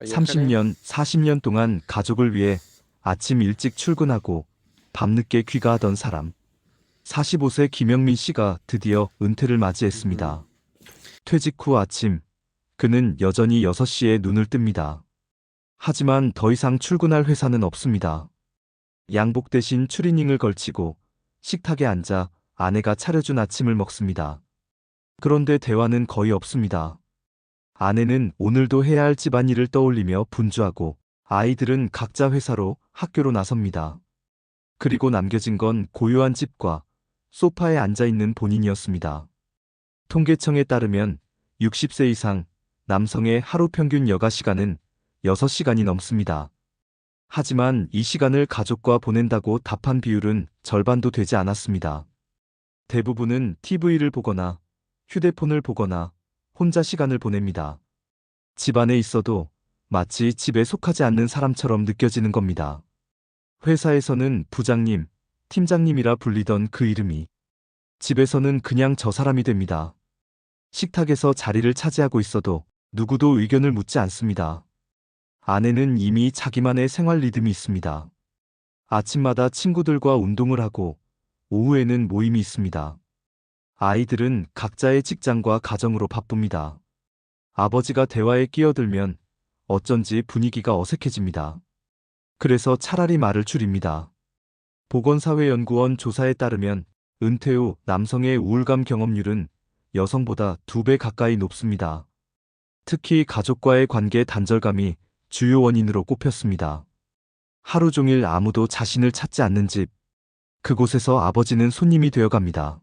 약간의 30년, 40년 동안 가족을 위해 아침 일찍 출근하고 밤늦게 귀가하던 사람. 45세 김영민 씨가 드디어 은퇴를 맞이했습니다. 퇴직 후 아침, 그는 여전히 6시에 눈을 뜹니다. 하지만 더 이상 출근할 회사는 없습니다. 양복 대신 추리닝을 걸치고 식탁에 앉아 아내가 차려준 아침을 먹습니다. 그런데 대화는 거의 없습니다. 아내는 오늘도 해야 할 집안일을 떠올리며 분주하고 아이들은 각자 회사로 학교로 나섭니다. 그리고 남겨진 건 고요한 집과 소파에 앉아있는 본인이었습니다. 통계청에 따르면 60세 이상 남성의 하루 평균 여가 시간은 6시간이 넘습니다. 하지만 이 시간을 가족과 보낸다고 답한 비율은 절반도 되지 않았습니다. 대부분은 TV를 보거나 휴대폰을 보거나 혼자 시간을 보냅니다. 집 안에 있어도 마치 집에 속하지 않는 사람처럼 느껴지는 겁니다. 회사에서는 부장님, 팀장님이라 불리던 그 이름이 집에서는 그냥 저 사람이 됩니다. 식탁에서 자리를 차지하고 있어도 누구도 의견을 묻지 않습니다. 아내는 이미 자기만의 생활 리듬이 있습니다. 아침마다 친구들과 운동을 하고 오후에는 모임이 있습니다. 아이들은 각자의 직장과 가정으로 바쁩니다. 아버지가 대화에 끼어들면 어쩐지 분위기가 어색해집니다. 그래서 차라리 말을 줄입니다. 보건사회연구원 조사에 따르면 은퇴 후 남성의 우울감 경험률은 여성보다 2배 가까이 높습니다. 특히 가족과의 관계 단절감이 주요 원인으로 꼽혔습니다. 하루 종일 아무도 자신을 찾지 않는 집. 그곳에서 아버지는 손님이 되어갑니다.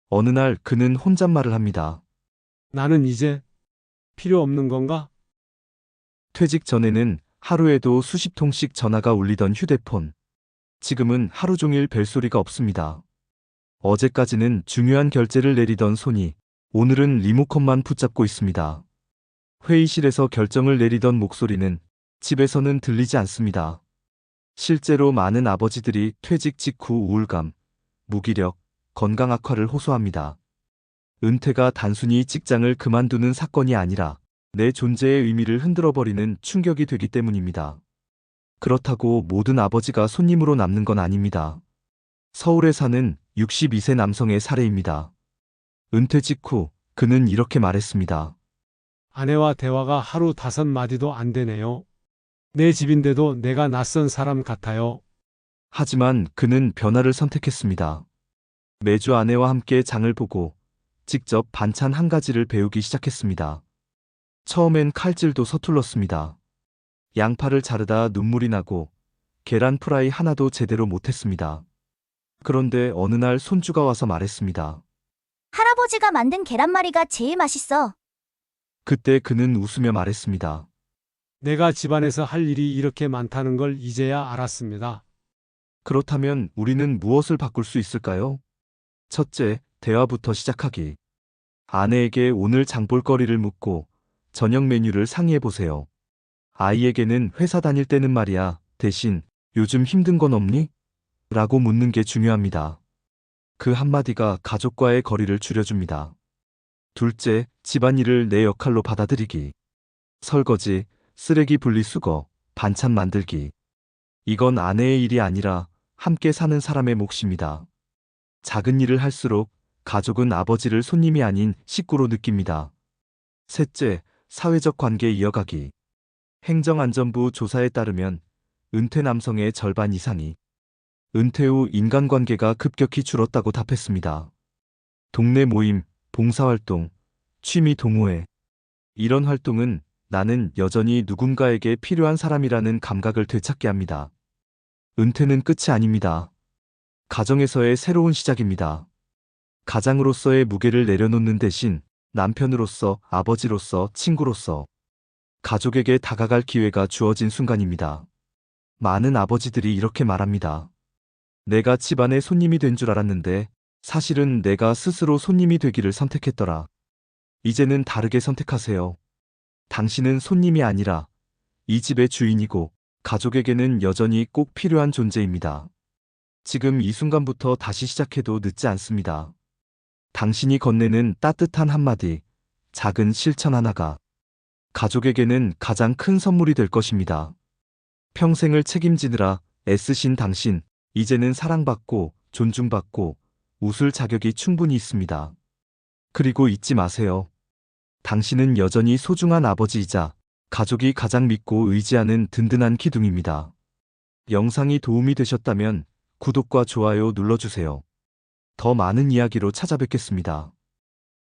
어느 날 그는 혼잣말을 합니다. 나는 이제 필요 없는 건가? 퇴직 전에는 하루에도 수십 통씩 전화가 울리던 휴대폰. 지금은 하루 종일 벨소리가 없습니다. 어제까지는 중요한 결제를 내리던 손이 오늘은 리모컨만 붙잡고 있습니다. 회의실에서 결정을 내리던 목소리는 집에서는 들리지 않습니다. 실제로 많은 아버지들이 퇴직 직후 우울감, 무기력, 건강 악화를 호소합니다. 은퇴가 단순히 직장을 그만두는 사건이 아니라 내 존재의 의미를 흔들어버리는 충격이 되기 때문입니다. 그렇다고 모든 아버지가 손님으로 남는 건 아닙니다. 서울에 사는 62세 남성의 사례입니다. 은퇴 직후 그는 이렇게 말했습니다. 아내와 대화가 하루 5마디도 안 되네요. 내 집인데도 내가 낯선 사람 같아요. 하지만 그는 변화를 선택했습니다. 매주 아내와 함께 장을 보고 직접 반찬 한 가지를 배우기 시작했습니다. 처음엔 칼질도 서툴렀습니다. 양파를 자르다 눈물이 나고 계란 프라이 하나도 제대로 못했습니다. 그런데 어느 날 손주가 와서 말했습니다. 할아버지가 만든 계란말이가 제일 맛있어. 그때 그는 웃으며 말했습니다. 내가 집안에서 할 일이 이렇게 많다는 걸 이제야 알았습니다. 그렇다면 우리는 무엇을 바꿀 수 있을까요? 첫째, 대화부터 시작하기. 아내에게 오늘 장볼거리를 묻고 저녁 메뉴를 상의해 보세요. 아이에게는 회사 다닐 때는 말이야, 대신 요즘 힘든 건 없니? 라고 묻는 게 중요합니다. 그 한마디가 가족과의 거리를 줄여줍니다. 둘째, 집안일을 내 역할로 받아들이기. 설거지, 쓰레기 분리수거, 반찬 만들기. 이건 아내의 일이 아니라 함께 사는 사람의 몫입니다. 작은 일을 할수록 가족은 아버지를 손님이 아닌 식구로 느낍니다. 셋째, 사회적 관계 이어가기. 행정안전부 조사에 따르면 은퇴 남성의 절반 이상이 은퇴 후 인간관계가 급격히 줄었다고 답했습니다. 동네 모임, 봉사활동, 취미 동호회. 이런 활동은 나는 여전히 누군가에게 필요한 사람이라는 감각을 되찾게 합니다. 은퇴는 끝이 아닙니다. 가정에서의 새로운 시작입니다. 가장으로서의 무게를 내려놓는 대신 남편으로서, 아버지로서, 친구로서 가족에게 다가갈 기회가 주어진 순간입니다. 많은 아버지들이 이렇게 말합니다. 내가 집안의 손님이 된 줄 알았는데 사실은 내가 스스로 손님이 되기를 선택했더라. 이제는 다르게 선택하세요. 당신은 손님이 아니라 이 집의 주인이고 가족에게는 여전히 꼭 필요한 존재입니다. 지금 이 순간부터 다시 시작해도 늦지 않습니다. 당신이 건네는 따뜻한 한마디, 작은 실천 하나가 가족에게는 가장 큰 선물이 될 것입니다. 평생을 책임지느라 애쓰신 당신, 이제는 사랑받고 존중받고 웃을 자격이 충분히 있습니다. 그리고 잊지 마세요. 당신은 여전히 소중한 아버지이자 가족이 가장 믿고 의지하는 든든한 기둥입니다. 영상이 도움이 되셨다면 구독과 좋아요 눌러주세요. 더 많은 이야기로 찾아뵙겠습니다.